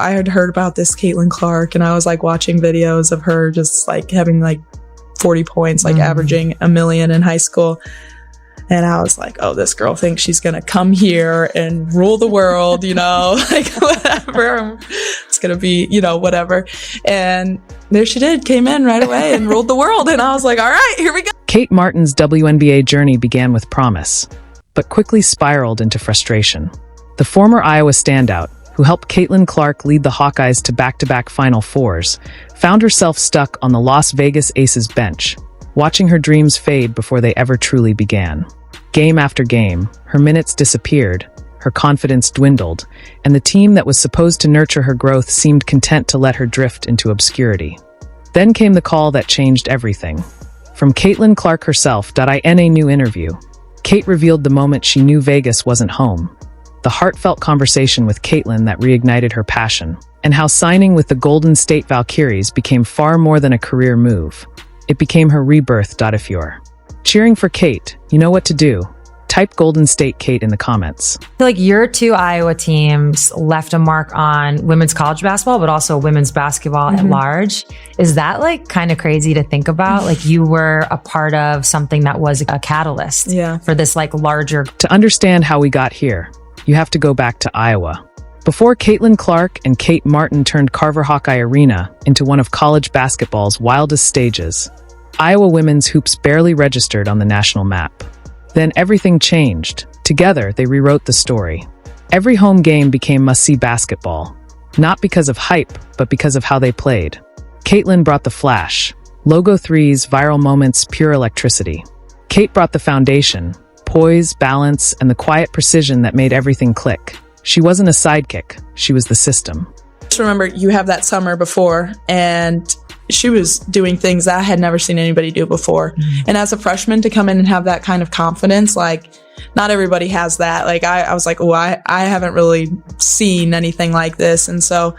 I had heard about this Caitlin Clark, and I was like watching videos of her just like having like 40 points, like averaging 1 million in high school. And I was like, oh, this girl thinks she's going to come here and rule the world, you know, like whatever. It's going to be, you know, whatever. And there she did, came in right away and ruled the world. And I was like, all right, here we go. Kate Martin's WNBA journey began with promise, but quickly spiraled into frustration. The former Iowa standout, who helped Caitlin Clark lead the Hawkeyes to back-to-back Final Fours, found herself stuck on the Las Vegas Aces bench, watching her dreams fade before they ever truly began. Game after game, her minutes disappeared, her confidence dwindled, and the team that was supposed to nurture her growth seemed content to let her drift into obscurity. Then came the call that changed everything. From Caitlin Clark herself, in a new interview, Kate revealed the moment she knew Vegas wasn't home, the heartfelt conversation with Caitlin that reignited her passion, and how signing with the Golden State Valkyries became far more than a career move. It became her rebirth. If you're cheering for Kate, you know what to do. Type Golden State Kate in the comments. I feel like your two Iowa teams left a mark on women's college basketball, but also women's basketball at large. Is that like kind of crazy to think about? Like you were a part of something that was a catalyst for this like larger. To understand how we got here, you have to go back to Iowa. Before Caitlin Clark and Kate Martin turned Carver Hawkeye Arena into one of college basketball's wildest stages, Iowa women's hoops barely registered on the national map. Then everything changed. Together, they rewrote the story. Every home game became must-see basketball, not because of hype, but because of how they played. Caitlin brought the flash, logo threes, viral moments, pure electricity. Kate brought the foundation, poise, balance, and the quiet precision that made everything click. She wasn't a sidekick, she was the system. Just remember, you have that summer before, and she was doing things that I had never seen anybody do before. And as a freshman to come in and have that kind of confidence, like not everybody has that. Like I was like, oh, I haven't really seen anything like this. And so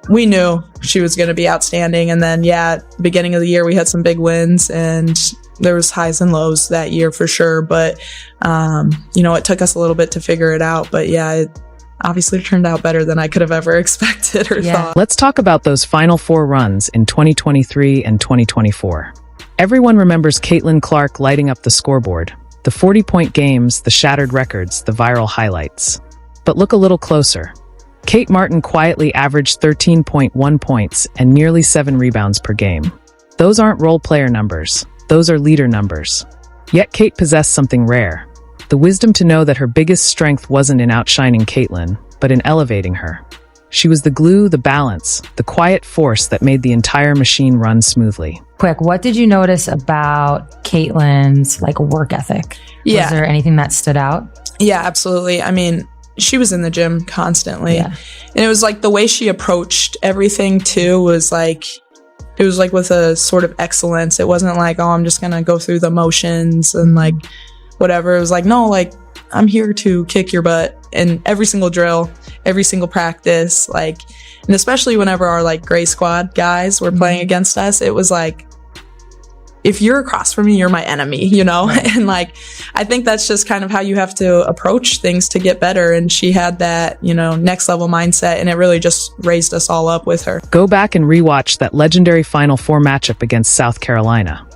we knew she was going to be outstanding. And then, at the beginning of the year, we had some big wins and there was highs and lows that year for sure. But, it took us a little bit to figure it out. But it obviously turned out better than I could have ever expected or thought. Let's talk about those Final Four runs in 2023 and 2024. Everyone remembers Caitlin Clark lighting up the scoreboard, the 40-point games, the shattered records, the viral highlights. But look a little closer. Kate Martin quietly averaged 13.1 points and nearly 7 rebounds per game. Those aren't role player numbers, those are leader numbers. Yet Kate possessed something rare. The wisdom to know that her biggest strength wasn't in outshining Caitlin, but in elevating her. She was the glue, the balance, the quiet force that made the entire machine run smoothly. Quick, what did you notice about Caitlin's work ethic? Was there anything that stood out? Yeah, absolutely. I mean, she was in the gym constantly. And it was like the way she approached everything too was like, it was like with a sort of excellence. It wasn't like, oh, I'm just going to go through the motions and whatever. It was like, no, I'm here to kick your butt in every single drill, every single practice, and especially whenever our gray squad guys were playing against us, it was like, if you're across from me, you're my enemy, you know? And I think that's just kind of how you have to approach things to get better. And she had that, next level mindset, and it really just raised us all up with her. Go back and rewatch that legendary Final Four matchup against South Carolina,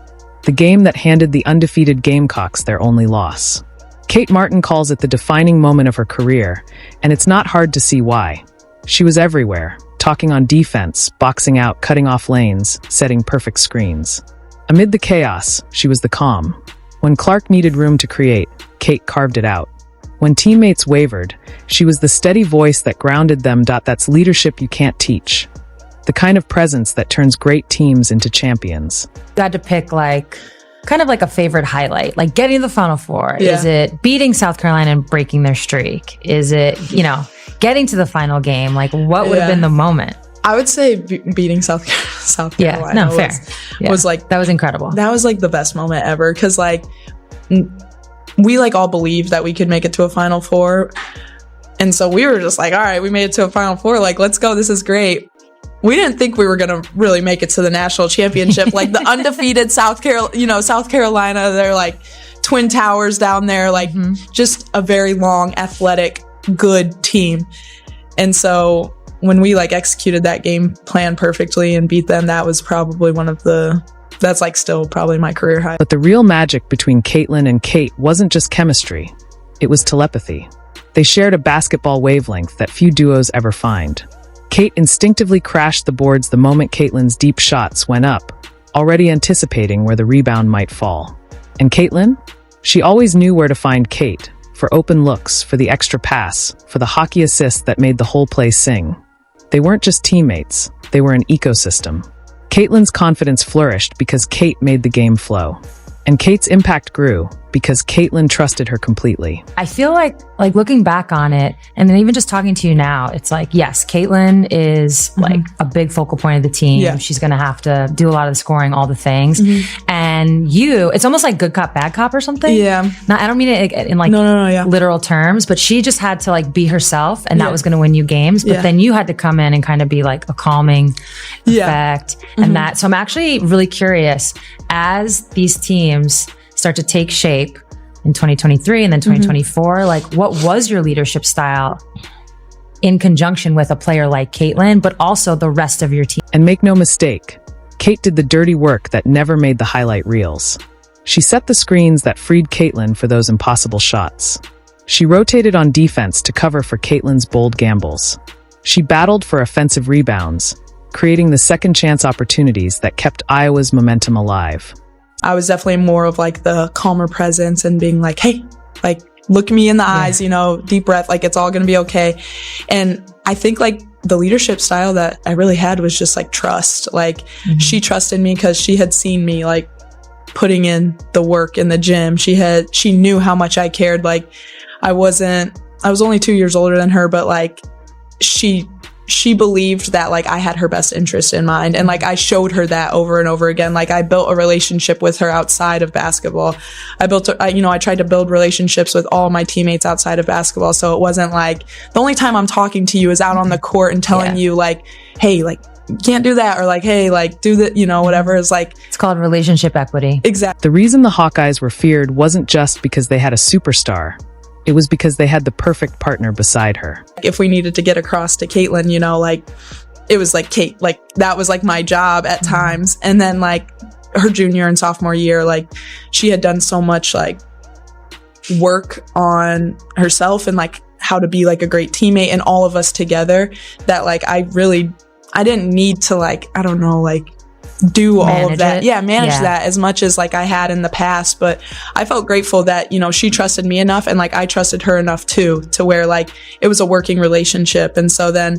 the game that handed the undefeated Gamecocks their only loss. Kate Martin calls it the defining moment of her career, and it's not hard to see why. She was everywhere, talking on defense, boxing out, cutting off lanes, setting perfect screens. Amid the chaos, she was the calm. When Clark needed room to create, Kate carved it out. When teammates wavered, she was the steady voice that grounded them. That's leadership you can't teach. The kind of presence that turns great teams into champions. You had to pick kind of a favorite highlight, getting to the Final Four. Is it beating South Carolina and breaking their streak? Is it, getting to the final game? What would have been the moment? I would say beating South Carolina. Yeah, no, fair. Was that was incredible. That was the best moment ever, because we all believed that we could make it to a Final Four. And so we were just all right, we made it to a Final Four. Let's go. This is great. We didn't think we were going to really make it to the national championship. The undefeated South Carolina, they're Twin Towers down there, just a very long, athletic, good team. And so when we like executed that game plan perfectly and beat them, that was probably that's like still probably my career high. But the real magic between Caitlin and Kate wasn't just chemistry. It was telepathy. They shared a basketball wavelength that few duos ever find. Kate instinctively crashed the boards the moment Caitlin's deep shots went up, already anticipating where the rebound might fall. And Caitlin? She always knew where to find Kate, for open looks, for the extra pass, for the hockey assist that made the whole play sing. They weren't just teammates, they were an ecosystem. Caitlin's confidence flourished because Kate made the game flow. And Kate's impact grew because Caitlin trusted her completely. I feel like looking back on it, and then even just talking to you now, it's like, yes, Caitlin is like a big focal point of the team. Yeah. She's going to have to do a lot of the scoring, all the things. And it's almost like good cop, bad cop or something. Yeah. Now, I don't mean it in like literal terms, but she just had to like be herself, and that was going to win you games. But then you had to come in and kind of be like a calming effect. And that, so I'm actually really curious, as these teams start to take shape in 2023 and then 2024, like what was your leadership style in conjunction with a player like Caitlin, but also the rest of your team? And make no mistake, Kate did the dirty work that never made the highlight reels. She set the screens that freed Caitlin for those impossible shots. She rotated on defense to cover for Caitlin's bold gambles. She battled for offensive rebounds, creating the second chance opportunities that kept Iowa's momentum alive. I was definitely more of like the calmer presence and being like, hey, like look me in the eyes, you know, deep breath, like it's all going to be okay. And I think like the leadership style that I really had was just like trust. Like she trusted me because she had seen me like putting in the work in the gym. She knew how much I cared. Like I was only 2 years older than her, but like she believed that like I had her best interest in mind. And like I showed her that over and over again. Like I built a relationship with her outside of basketball. I tried to build relationships with all my teammates outside of basketball. So it wasn't like the only time I'm talking to you is out on the court and telling you like, hey, like you can't do that, or like, hey, like do that, you know, whatever. Is like, it's called relationship equity. Exactly. The reason the Hawkeyes were feared wasn't just because they had a superstar. It was because they had the perfect partner beside her. If we needed to get across to Caitlin, you know, like it was like Kate, like that was like my job at times. And then like her junior and sophomore year, like she had done so much like work on herself and like how to be like a great teammate and all of us together that like I didn't need to like, I don't know, like do all of that. Manage that as much as like I had in the past. But I felt grateful that, you know, she trusted me enough and like I trusted her enough too, to where like it was a working relationship. And so then,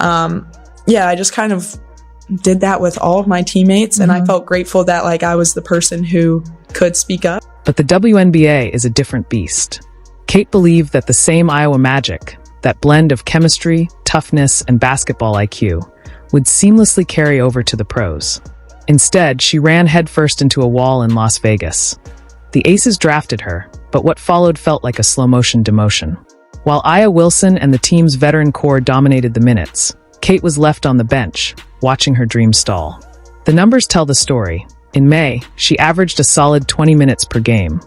I just kind of did that with all of my teammates. And I felt grateful that like I was the person who could speak up. But the WNBA is a different beast. Kate believed that the same Iowa magic, that blend of chemistry, toughness, and basketball IQ, would seamlessly carry over to the pros. Instead, she ran headfirst into a wall in Las Vegas. The Aces drafted her, but what followed felt like a slow-motion demotion. While Aya Wilson and the team's veteran core dominated the minutes, Kate was left on the bench, watching her dream stall. The numbers tell the story. In May, she averaged a solid 20 minutes per game,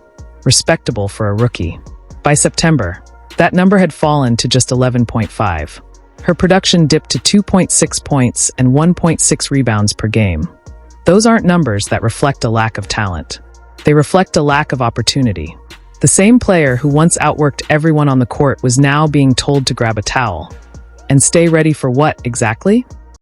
respectable for a rookie. By September, that number had fallen to just 11.5. Her production dipped to 2.6 points and 1.6 rebounds per game. Those aren't numbers that reflect a lack of talent. They reflect a lack of opportunity. The same player who once outworked everyone on the court was now being told to grab a towel. And stay ready for what, exactly?